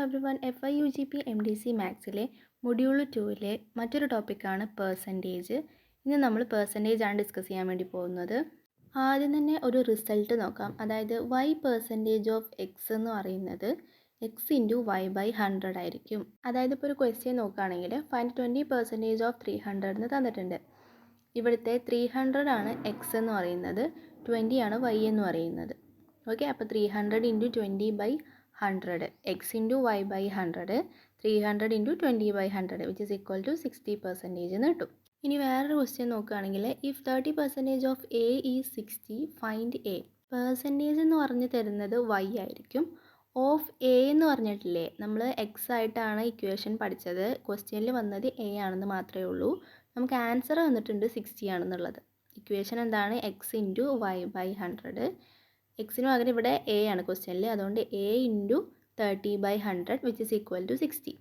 Everyone. FIUGP MDC മാത്സിലെ module 2ലെ മറ്റൊരു ടോപ്പിക്കാണ് percentage. ഇന്ന് നമ്മൾ പെർസെൻറ്റേജ് ആണ് ഡിസ്കസ് ചെയ്യാൻ വേണ്ടി പോകുന്നത്. ആദ്യം തന്നെ ഒരു റിസൾട്ട് നോക്കാം. അതായത് y% ഓഫ് എക്സ് എന്ന് പറയുന്നത് എക്സ് ഇൻറ്റു y/100 ആയിരിക്കും. അതായത് ഇപ്പോൾ ഒരു ക്വസ്റ്റ്യൻ നോക്കുകയാണെങ്കിൽ ഫൈൻഡ് 20% ഓഫ് 300 എന്ന് തന്നിട്ടുണ്ട്. ഇവിടുത്തെ 300 ആണ് എക്സ് എന്ന് പറയുന്നത്, 20 ആണ് y എന്ന് പറയുന്നത്. ഓക്കെ, അപ്പോൾ 300 into 20/100 x into y/100, 300 into 20/100 which is equal to 60% എന്ന് കിട്ടും. ഇനി വേറൊരു ക്വസ്റ്റ്യൻ നോക്കുകയാണെങ്കിൽ if 30% of a is 60 find a. Percentage എന്ന് പറഞ്ഞ് തരുന്നത് y ആയിരിക്കും. ഓഫ് എ എന്ന് പറഞ്ഞിട്ടില്ലേ, നമ്മൾ എക്സ് ആയിട്ടാണ് ഇക്വേഷൻ പഠിച്ചത്. ക്വസ്റ്റ്യനിൽ വന്നത് എ ആണെന്ന് മാത്രമേ ഉള്ളൂ. നമുക്ക് ആൻസർ വന്നിട്ടുണ്ട് 60 ആണെന്നുള്ളത്. ഇക്വേഷൻ എന്താണ്? X into y/100. എക്സിന് പകരം ഇവിടെ എ ആണ് ക്വസ്റ്റ്യനിൽ, അതുകൊണ്ട് a into 30/100 which is equal to 60.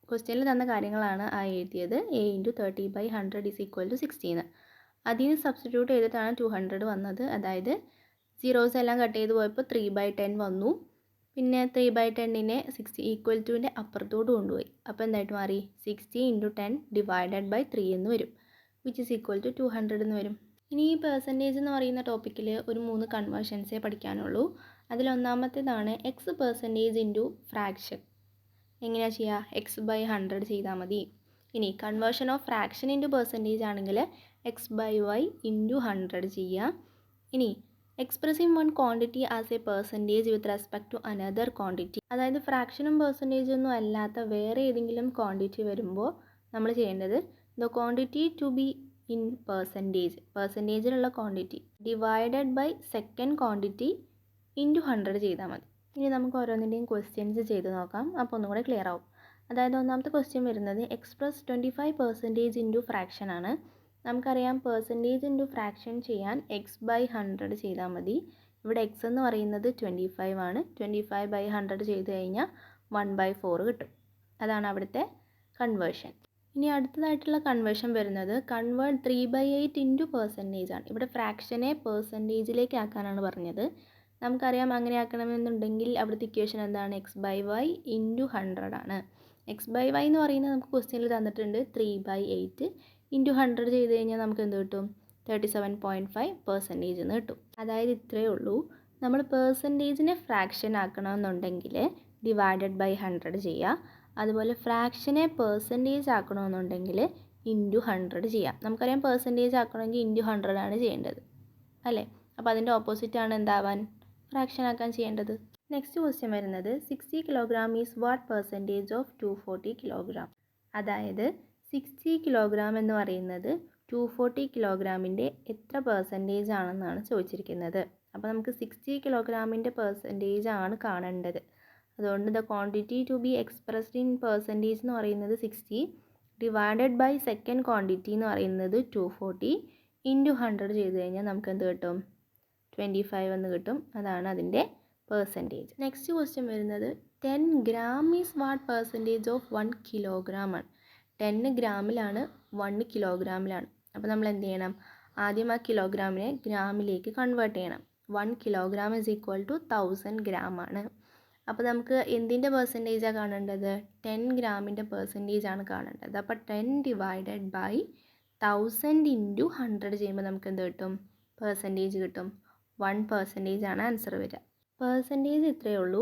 ക്വസ്റ്റ്യനിൽ തന്ന കാര്യങ്ങളാണ് ആ എഴുതിയത്. A into 30/100 is equal to 60 എന്ന്. അതിന് സബ്സ്റ്റിറ്റ്യൂട്ട് ചെയ്തിട്ടാണ് 200 വന്നത്. അതായത് സീറോസ് എല്ലാം കട്ട് ചെയ്ത് പോയപ്പോൾ 3/10 വന്നു. പിന്നെ 3/10നെ 60 ഈക്വൽ ടുവിൻ്റെ അപ്പുറത്തോട്ട് കൊണ്ടുപോയി. അപ്പോൾ എന്തായിട്ട് മാറി? 60 ഇൻറ്റു 10 ഡിവൈഡഡ് ബൈ 3 എന്ന് വരും, വിച്ച് ഇസ് ഈക്വൽ ടു 200 എന്ന് വരും. ഇനി ഈ പെർസെൻറ്റേജ് എന്ന് പറയുന്ന ടോപ്പിക്കിൽ ഒരു 3 കൺവേർഷൻസേ പഠിക്കാനുള്ളൂ. അതിലൊന്നാമത്തേതാണ് x% ഇൻറ്റു ഫ്രാക്ഷൻ. എങ്ങനെയാണ് ചെയ്യുക? x/100 ചെയ്താൽ മതി. ഇനി conversion of fraction into percentage ആണെങ്കിൽ x/y ഇൻറ്റു 100 ചെയ്യുക. ഇനി expressing one quantity as a percentage with respect to another quantity. അതായത് ഫ്രാക്ഷനും പെർസെൻറ്റേജും ഒന്നും അല്ലാത്ത വേറെ ഏതെങ്കിലും ക്വാണ്ടിറ്റി വരുമ്പോൾ നമ്മൾ ചെയ്യേണ്ടത് the quantity to be in percentage, പെർസെൻറ്റേജിലുള്ള quantity divided by second quantity into 100 ചെയ്താൽ മതി. ഇനി നമുക്ക് ഓരോന്നിൻ്റെയും ക്വസ്റ്റ്യൻസ് ചെയ്ത് നോക്കാം, അപ്പോൾ ഒന്നും കൂടെ ക്ലിയർ ആവും. അതായത് ഒന്നാമത്തെ ക്വസ്റ്റ്യൻ വരുന്നത് എക്സ്പ്രസ് 25% ഇൻറ്റു ഫ്രാക്ഷൻ ആണ്. നമുക്കറിയാം പെർസെൻറ്റേജ് ഇൻറ്റു ഫ്രാക്ഷൻ ചെയ്യാൻ x/100 ചെയ്താൽ മതി. ഇവിടെ എക്സ് എന്ന് പറയുന്നത് 25 ആണ്. 25/100 ചെയ്ത് കഴിഞ്ഞാൽ 1/4 കിട്ടും. അതാണ് അവിടുത്തെ കൺവേർഷൻ. ഇനി അടുത്തതായിട്ടുള്ള കൺവേർഷൻ വരുന്നത് കൺവേർട്ട് 3/8 ഇൻറ്റു പെർസെൻറ്റേജ് ആണ്. ഇവിടെ ഫ്രാക്ഷനെ പെർസെൻറ്റേജിലേക്ക് ആക്കാനാണ് പറഞ്ഞത്. നമുക്കറിയാം അങ്ങനെ ആക്കണമെന്നുണ്ടെങ്കിൽ അവിടുത്തെ ഇക്വേഷൻ എന്താണ്? x/y ഇൻറ്റു 100 ആണ്. x/y എന്ന് പറയുന്നത് നമുക്ക് ക്വസ്റ്റ്യനിൽ തന്നിട്ടുണ്ട് 3/8 ഇൻറ്റു 100 ചെയ്ത് കഴിഞ്ഞാൽ നമുക്ക് എന്ത് കിട്ടും? 37.5% എന്ന് കിട്ടും. അതായത് ഇത്രയേ ഉള്ളൂ. നമ്മൾ പെർസെൻറ്റേജിനെ ഫ്രാക്ഷൻ ആക്കണമെന്നുണ്ടെങ്കിൽ ഡിവൈഡഡ് ബൈ 100 ചെയ്യുക. അതുപോലെ ഫ്രാക്ഷനെ പെർസെൻറ്റേജ് ആക്കണമെന്നുണ്ടെങ്കിൽ ഇൻറ്റു 100 ചെയ്യാം. നമുക്കറിയാം പെർസെൻറ്റേജ് ആക്കണമെങ്കിൽ ഇൻറ്റു 100 ആണ് ചെയ്യേണ്ടത്, അല്ലേ? അപ്പോൾ അതിൻ്റെ ഓപ്പോസിറ്റ് ആണ് എന്താവാൻ? ഫ്രാക്ഷൻ ആക്കാൻ ചെയ്യേണ്ടത്. നെക്സ്റ്റ് ക്വസ്റ്റ്യൻ വരുന്നത് 60 kilogram is what percentage of 240 kilogram. അതായത് 60 കിലോഗ്രാം എന്ന് പറയുന്നത് 240 കിലോഗ്രാമിൻ്റെ എത്ര പെർസെൻറ്റേജ് ആണെന്നാണ് ചോദിച്ചിരിക്കുന്നത്. അപ്പോൾ നമുക്ക് 60 കിലോഗ്രാമിൻ്റെ പെർസെൻറ്റേജ് ആണ് കാണേണ്ടത്. അതുകൊണ്ട് the quantity to be expressed in percentage എന്ന് പറയുന്നത് 60 ഡിവൈഡഡ് ബൈ സെക്കൻഡ് ക്വാണ്ടിറ്റി എന്ന് പറയുന്നത് 240 ഇൻറ്റു 100 ചെയ്ത് കഴിഞ്ഞാൽ നമുക്ക് എന്ത് കിട്ടും? 25 എന്ന് കിട്ടും. അതാണ് അതിൻ്റെ പെർസെൻറ്റേജ്. നെക്സ്റ്റ് ക്വസ്റ്റ്യൻ വരുന്നത് 10 gram is what percentage of 1 kilogram ആണ്. 10 ഗ്രാമിലാണ് 1 കിലോഗ്രാമിലാണ്. അപ്പോൾ നമ്മൾ എന്ത് ചെയ്യണം? ആദ്യം ആ കിലോഗ്രാമിനെ ഗ്രാമിലേക്ക് കൺവേർട്ട് ചെയ്യണം. 1 kilogram is equal to 1000 gram ആണ്. അപ്പോൾ നമുക്ക് എന്തിൻ്റെ പെർസെൻറ്റേജാണ് കാണേണ്ടത്? 10 ഗ്രാമിൻ്റെ പെർസെൻറ്റേജ് ആണ് കാണേണ്ടത്. അപ്പോൾ 10 ഡിവൈഡഡ് ബൈ 1000 ഇൻറ്റു 100 ചെയ്യുമ്പോൾ നമുക്ക് എന്ത് കിട്ടും? പെർസെൻറ്റേജ് കിട്ടും. 1% ആണ് ആൻസർ വരിക. പെർസെൻറ്റേജ് ഇത്രയേ ഉള്ളൂ.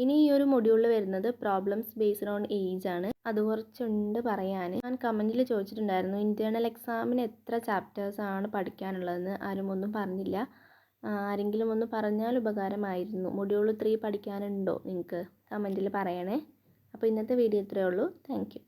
ഇനി ഈ ഒരു മൊഡ്യൂളിൽ വരുന്നത് പ്രോബ്ലംസ് ബേസ്ഡ് ഓൺ ഏജ് ആണ്. അത് കുറച്ചുണ്ട് പറയാൻ. ഞാൻ കമൻറ്റിൽ ചോദിച്ചിട്ടുണ്ടായിരുന്നു ഇൻറ്റേർണൽ എക്സാമിന് എത്ര ചാപ്റ്റേഴ്സാണ് പഠിക്കാനുള്ളതെന്ന്. ആരും ഒന്നും പറഞ്ഞില്ല. ആരെങ്കിലും ഒന്ന് പറഞ്ഞാൽ ഉപകാരമായിരുന്നു. മൊഡ്യൂൾ 3 പഠിക്കാനുണ്ടോ നിങ്ങൾക്ക്? കമൻറ്റിൽ പറയണേ. അപ്പോൾ ഇന്നത്തെ വീഡിയോ ഇത്രയേ ഉള്ളൂ. Thank you.